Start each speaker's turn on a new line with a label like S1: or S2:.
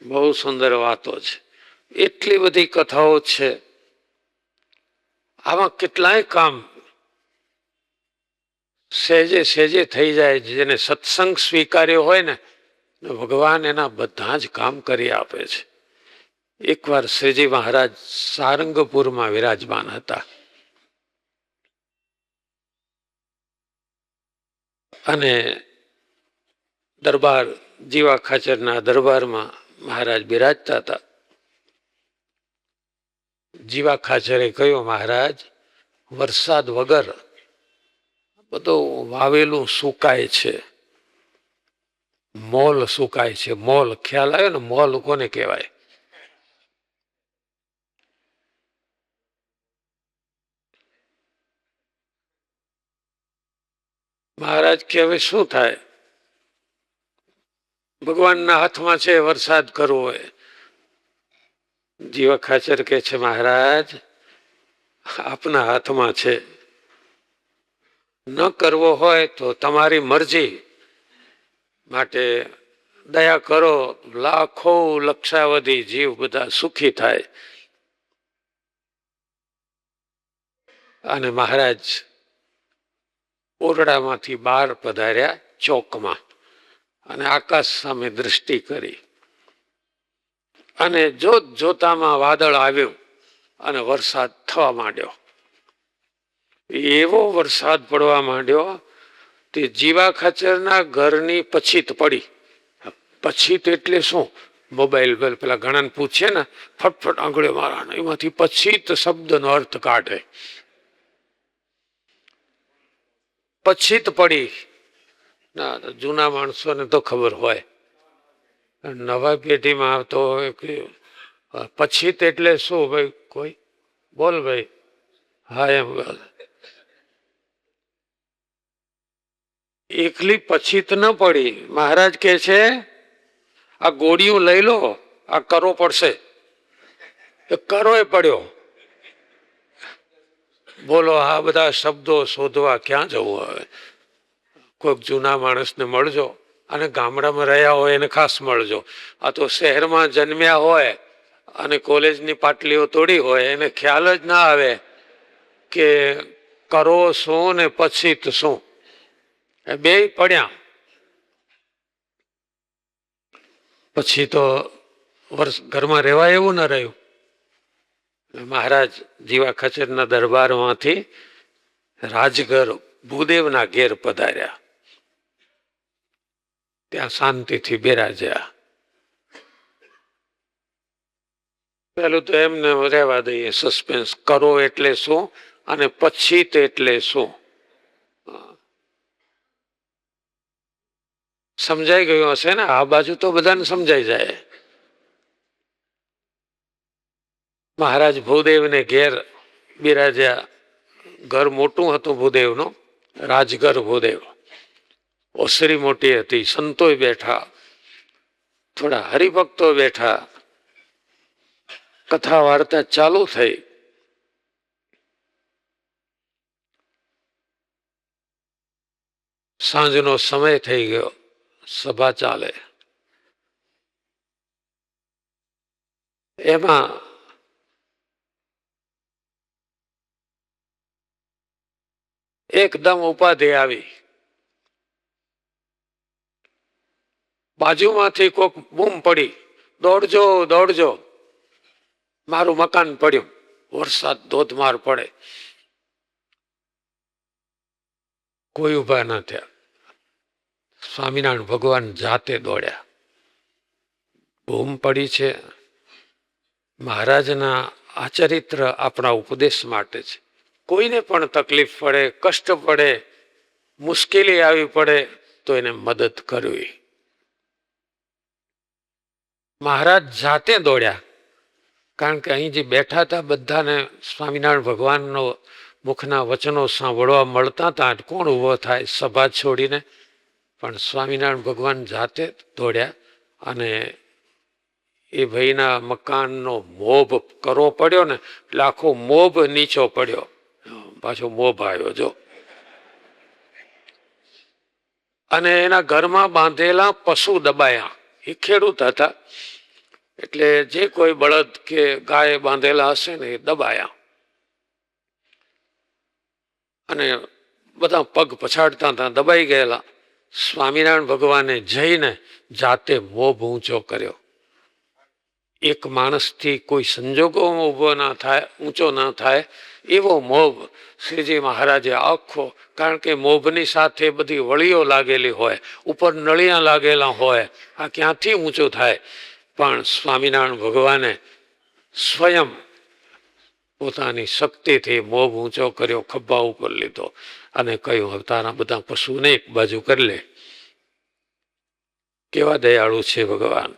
S1: બહુ સુંદર વાતો છે, એટલી બધી કથાઓ છે. આમાં કેટલાય કામ સહેજે સહેજે થઈ જાય. જેને સત્સંગ સ્વીકાર્યો હોય ને, ભગવાન એના બધા જ કામ કરી આપે છે. એકવાર શ્રીજી મહારાજ સારંગપુરમાં વિરાજમાન હતા અને દરબાર જીવા ખાચરના દરબારમાં મહારાજ બિરાજતા હતા. જીવા ખાચરે કહ્યું, મહારાજ, વરસાદ વગર બધું વાવેલું સુકાય છે, મોલ સુકાય છે. મોલ ખ્યાલ આવ્યો ને? મોલ કોને કહેવાય? મહારાજ કે હવે શું થાય? ભગવાનના હાથમાં છે વરસાદ કરવો હોય. જીવા ખાચર કે છે, મહારાજ, આપના હાથમાં છે. ન કરવો હોય તો તમારી મરજી, માટે દયા કરો, લાખો લક્ષાવધિ જીવ બધા સુખી થાય. અને મહારાજ ઓરડામાંથી બહાર પધાર્યા ચોકમાં અને આકાશ સામે દ્રષ્ટિ કરી અને જોત જોતામાં વાદળ આવ્યું અને વરસાદ થવા માંડ્યો. એવો વરસાદ પડવા માંડ્યો તે જીવા ખાચરના ઘરની પછીત પડી. પછીત એટલે શું? મોબાઈલ પેલા ઘણાને પૂછે ને, ફટફટ આંગળીઓ મારવાના, એમાંથી પછીત શબ્દનો અર્થ કાઢે. પછીત પડી. ના, જૂના માણસોને તો ખબર હોય, નવા પેઢીમાં તો પછીત એટલે શું? ભાઈ કોઈ બોલ ભાઈ. હા, એમ એકલી પછીત ન પડી. મહારાજ કે છે, આ ગોળીઓ લઈ લો, આ કરો પડશે. એ કરો એ પડ્યો. બોલો, આ બધા શબ્દો શોધવા ક્યાં જવું? હવે કોઈક જૂના માણસને મળજો, અને ગામડામાં રહ્યા હોય એને ખાસ મળજો. આ તો શહેરમાં જન્મ્યા હોય અને કોલેજની પાટલીઓ તોડી હોય, એને ખ્યાલ જ ના આવે કે કરો શું ને પછીત શું. બે પડ્યા. પછી તો વર્ષ ઘરમાં રહેવાય એવું ન રહ્યું. મહારાજ જીવા ખાચરના દરબારમાંથી રાજગર ભૂદેવના ઘેર પધાર્યા. ત્યાં શાંતિથી બિરાજ્યા. પેલું તો એમને રહેવા દઈએ સસ્પેન્સ. કરો એટલે શું અને પછીત એટલે શું? સમજાઈ ગયું હશે ને? આ બાજુ તો બધાને સમજાઈ જાય. મહારાજ ભૂદેવને ઘેર બિરાજ્યા. ઘર મોટું હતું ભૂદેવનું, રાજગર ભૂદેવ. ઓસરી મોટી હતી, સંતોય બેઠા, થોડા હરિભક્તો બેઠા. કથા વાર્તા ચાલુ થઈ. સાંજનો સમય થઈ ગયો, સભા ચાલે. એમાં એકદમ ઉપાધિ આવી. બાજુમાંથી કોક બૂમ પડી, દોડજો દોડજો, મારું મકાન પડ્યું. વરસાદ ધોધમાર પડે. કોઈ ઉભા ન થયા. સ્વામિનારાયણ ભગવાન જાતે દોડ્યા. બૂમ પડી છે. મહારાજના આ ચરિત્ર આપણા ઉપદેશ માટે છે. કોઈને પણ તકલીફ પડે, કષ્ટ પડે, મુશ્કેલી આવી પડે તો એને મદદ કરવી. મહારાજ જાતે દોડ્યા. કારણ કે અહીં જે બેઠા હતા બધાને સ્વામિનારાયણ ભગવાનનો મુખના વચનો સાંભળવા મળતા હતા. કોણ ઊભો થાય સભા છોડીને? પણ સ્વામિનારાયણ ભગવાન જાતે દોડ્યા અને એ ભાઈના મકાનનો મોભ કરવો પડ્યો ને, એટલે આખો મોભ નીચો પડ્યો. પાછો મોભ આવ્યો જો. અને એના ઘરમાં બાંધેલા પશુ દબાયા. એ ખેડૂત હતા. એટલે જે કોઈ બળદ કે ગાય બાંધેલા હશે ને એ દબાયા અને બધા પગ પછાડતા હતા, દબાઈ ગયેલા. સ્વામિનારાયણ ભગવાને જઈને જાતે મોભ ઊંચો કર્યો. એક માણસથી કોઈ સંજોગોમાં ઊભો ના થાય, ઊંચો ના થાય એવો મોભ શ્રીજી મહારાજે આખો, કારણ કે મોભની સાથે બધી વળીઓ લાગેલી હોય, ઉપર નળિયા લાગેલા હોય, આ ક્યાંથી ઊંચું થાય? પણ સ્વામિનારાયણ ભગવાને સ્વયં પોતાની શક્તિથી મોભ ઊંચો કર્યો, ખભા ઉપર લીધો અને કહ્યું, હવે તારા બધા પશુને એક બાજુ કરી લે. કેવા દયાળુ છે ભગવાન!